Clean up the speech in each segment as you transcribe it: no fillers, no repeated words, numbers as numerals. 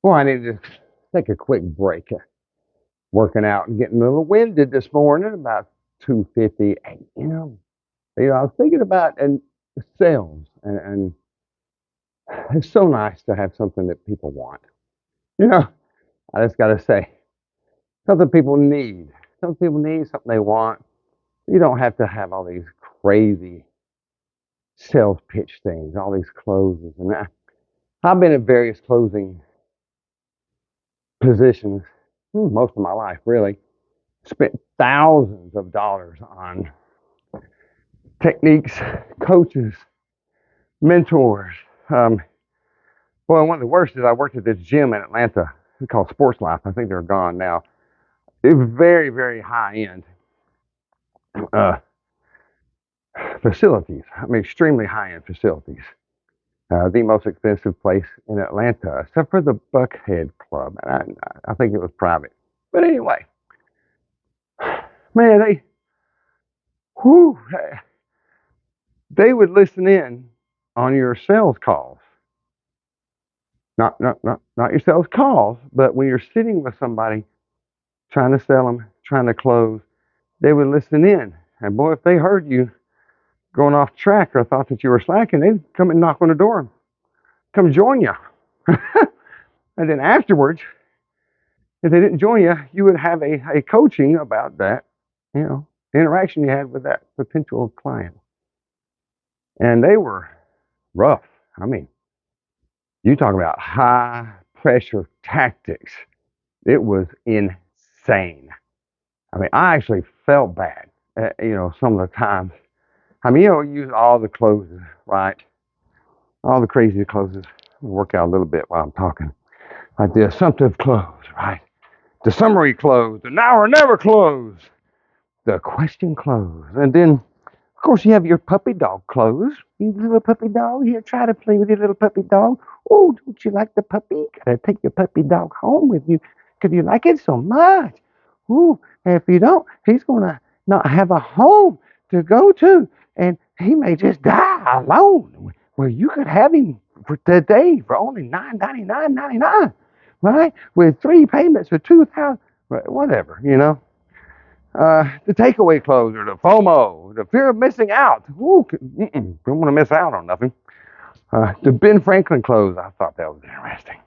Well, I need to take a quick break. Working out and getting a little winded this morning, about 2:58. I was thinking about and sales, and it's so nice to have something that people want. You know, I just got to say, something people need. Some people need something they want. You don't have to have all these crazy sales pitch things, all these closes, and I've been in various closing positions most of my life, really. Spent thousands of dollars on techniques, coaches, mentors. Um, One of the worst is I worked at this gym in Atlanta. It's called Sports Life. I think they're gone now. It was very, very high end uh, facilities. I mean, extremely high end facilities. The most expensive place in Atlanta, except for the Buckhead Club. And I think it was private. But anyway, man, whew, they would listen in on your sales calls. Not your sales calls, but when you're sitting with somebody trying to sell them, trying to close, they would listen in. And boy, if they heard you going off track or thought that you were slacking, they'd come and knock on the door and come join you. And then afterwards, if they didn't join you, you would have a coaching about that, you know, interaction you had with that potential client. And they were rough. I mean, you talk about high pressure tactics. It was insane. I mean, I actually felt bad, some of the times. I mean, you use all the closes, right? All the crazy closes. I'll work out a little bit while I'm talking. Like the assumptive close, right? The summary close, the now or never close, the question close. And then, of course, you have your puppy dog close. You little puppy dog, here, try to play with your little puppy dog. Oh, don't you like the puppy? Gotta take your puppy dog home with you because you like it so much. Ooh, and if you don't, he's gonna not have a home to go to, and he may just die alone. Where you could have him for today for only $9.99.99, right? With 3 payments for 2,000, whatever, the takeaway closer, the FOMO, the fear of missing out. Ooh, don't want to miss out on nothing. The Ben Franklin close, I thought that was interesting.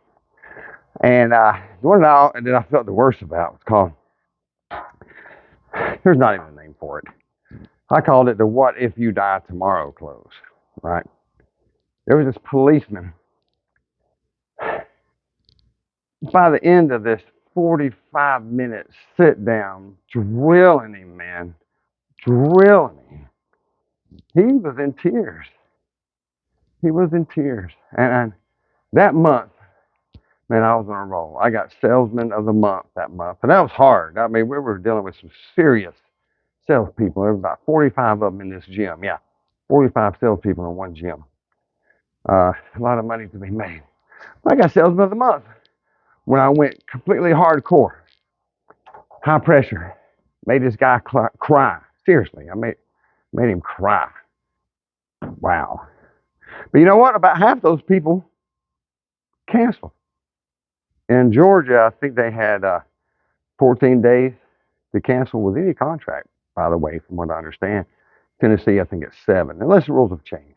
And one now, and then I felt the worst about was called. There's not even a name for it. I called it the "What if you die tomorrow" close. Right? There was this policeman. By the end of this 45-minute sit down, drilling him, man, drilling him. He was in tears. He was in tears. And that month, man, I was on a roll. I got Salesman of the Month that month. And that was hard. I mean, we were dealing with some serious salespeople. There were about 45 of them in this gym. Yeah, 45 salespeople in one gym. A lot of money to be made. I got Salesman of the Month when I went completely hardcore. High pressure. Made this guy cry. Seriously, I made him cry. Wow. But you know what? About half those people canceled. In Georgia, I think they had 14 days to cancel with any contract, by the way, from what I understand. Tennessee, I think it's 7, unless the rules have changed.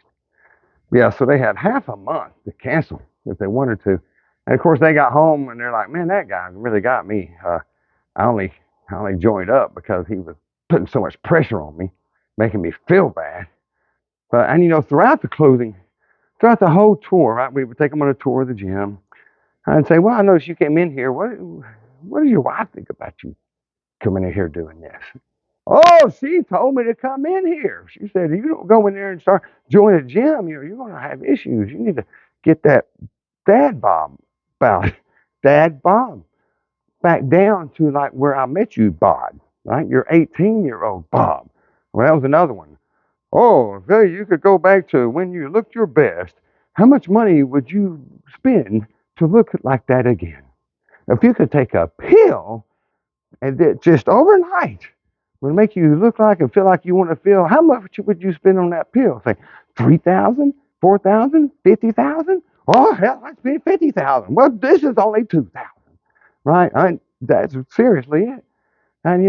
Yeah, so they had half a month to cancel if they wanted to. And of course, they got home and they're like, man, that guy really got me. I only joined up because he was putting so much pressure on me, making me feel bad. And throughout the closing, throughout the whole tour, right, we would take them on a tour of the gym. I'd say, well, I noticed you came in here. What does your wife think about you coming in here doing this? Oh, she told me to come in here. She said, you don't go in there and start joining a gym, you're going to have issues. You need to get that dad bob about dad bob back down to like where I met you, Bob, right? Your 18-year-old Bob. Well, that was another one. Oh, if you could go back to when you looked your best, how much money would you spend to look like that again? If you could take a pill and that just overnight would make you look like and feel like you want to feel, how much would you spend on that pill? Say 3,000, 4,000, 50,000? Oh, hell, I spent 50,000. Well, this is only 2,000, right? That's seriously it. And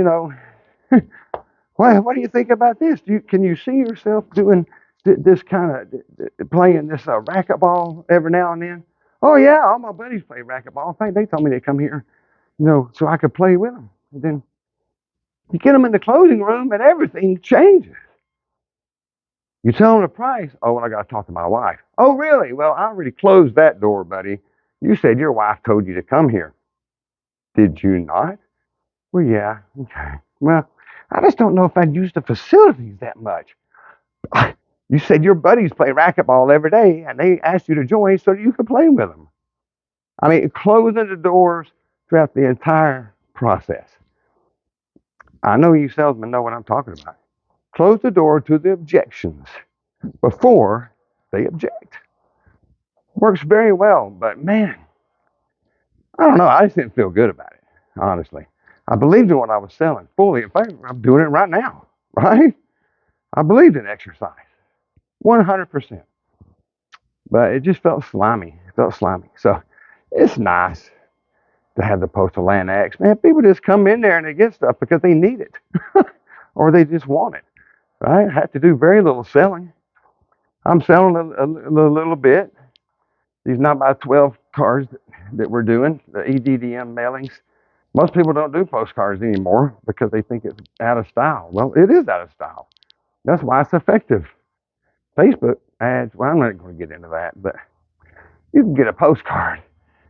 well, what do you think about this? Can you see yourself doing this kind of playing this racquetball every now and then? Oh yeah, all my buddies play racquetball. In fact, they told me to come here, so I could play with them. And then you get them in the closing room, and everything changes. You tell them the price. Oh, well, I got to talk to my wife. Oh, really? Well, I already closed that door, buddy. You said your wife told you to come here. Did you not? Well, yeah. Okay. Well, I just don't know if I'd use the facilities that much. You said your buddies play racquetball every day, and they asked you to join so you could play with them. I mean, closing the doors throughout the entire process. I know you salesmen know what I'm talking about. Close the door to the objections before they object. Works very well, but man, I don't know. I just didn't feel good about it, honestly. I believed in what I was selling fully. In fact, I'm doing it right now, right? I believed in exercise, 100%. But it just felt slimy. It felt slimy. So it's nice to have the Postal Annex. Man, people just come in there and they get stuff because they need it or they just want it, right? I have to do very little selling. I'm selling a little bit. These 9x12 cards that we're doing, the EDDM mailings. Most people don't do postcards anymore because they think it's out of style. Well, it is out of style. That's why it's effective. Facebook ads, well, I'm not going to get into that, but you can get a postcard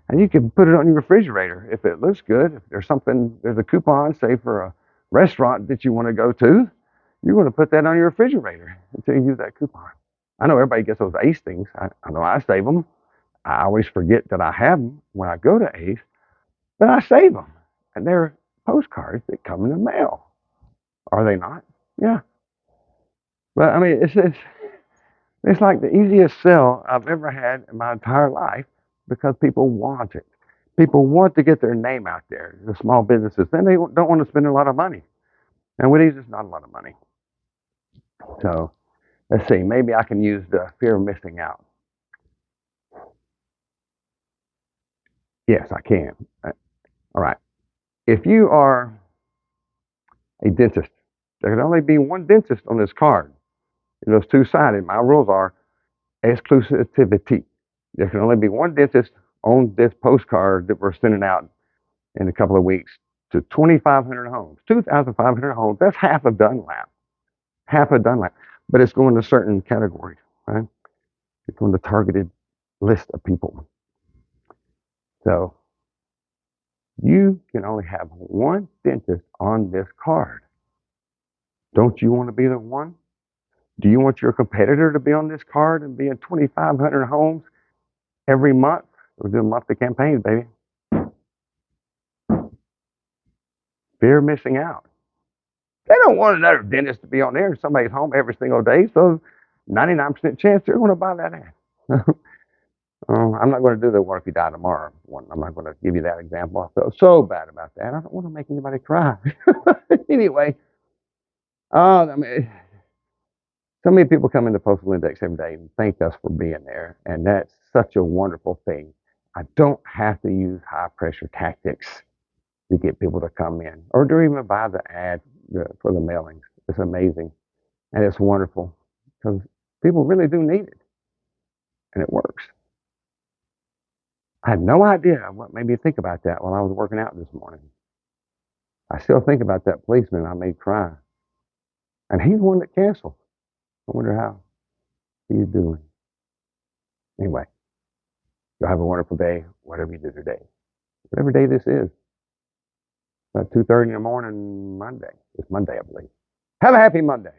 and you can put it on your refrigerator if it looks good. If there's a coupon, say for a restaurant that you want to go to, you're going to put that on your refrigerator until you use that coupon. I know everybody gets those Ace things. I know I save them. I always forget that I have them when I go to Ace, but I save them. And they're postcards that come in the mail. Are they not? Yeah. But I mean, it's like the easiest sell I've ever had in my entire life because people want it. People want to get their name out there, the small businesses. Then they don't want to spend a lot of money. And with these, it's not a lot of money. So let's see, maybe I can use the fear of missing out. Yes, I can. All right. If you are a dentist, there can only be one dentist on this card. Those two-sided. My rules are exclusivity. There can only be one dentist on this postcard that we're sending out in a couple of weeks to 2,500 homes, 2,500 homes. That's half of Dunlap, half of Dunlap. But it's going to certain categories, right? It's going to targeted list of people. So you can only have one dentist on this card. Don't you want to be the one? Do you want your competitor to be on this card and be in 2,500 homes every month? We're doing monthly campaigns, baby. Fear of missing out. They don't want another dentist to be on there in somebody's home every single day, so 99% chance they're going to buy that ad. I'm not going to do the "What if you die tomorrow" one. I'm not going to give you that example. I felt so bad about that. I don't want to make anybody cry. Anyway, I mean, so many people come into Postal Index every day and thank us for being there, and that's such a wonderful thing. I don't have to use high pressure tactics to get people to come in or to even buy the ad for the mailings. It's amazing and it's wonderful because people really do need it and it works. I had no idea what made me think about that while I was working out this morning. I still think about that policeman I made cry, and he's the one that canceled. I wonder how he's doing. Anyway, you'll have a wonderful day, whatever you do today. Whatever day this is. About 2:30 in the morning Monday. It's Monday, I believe. Have a happy Monday.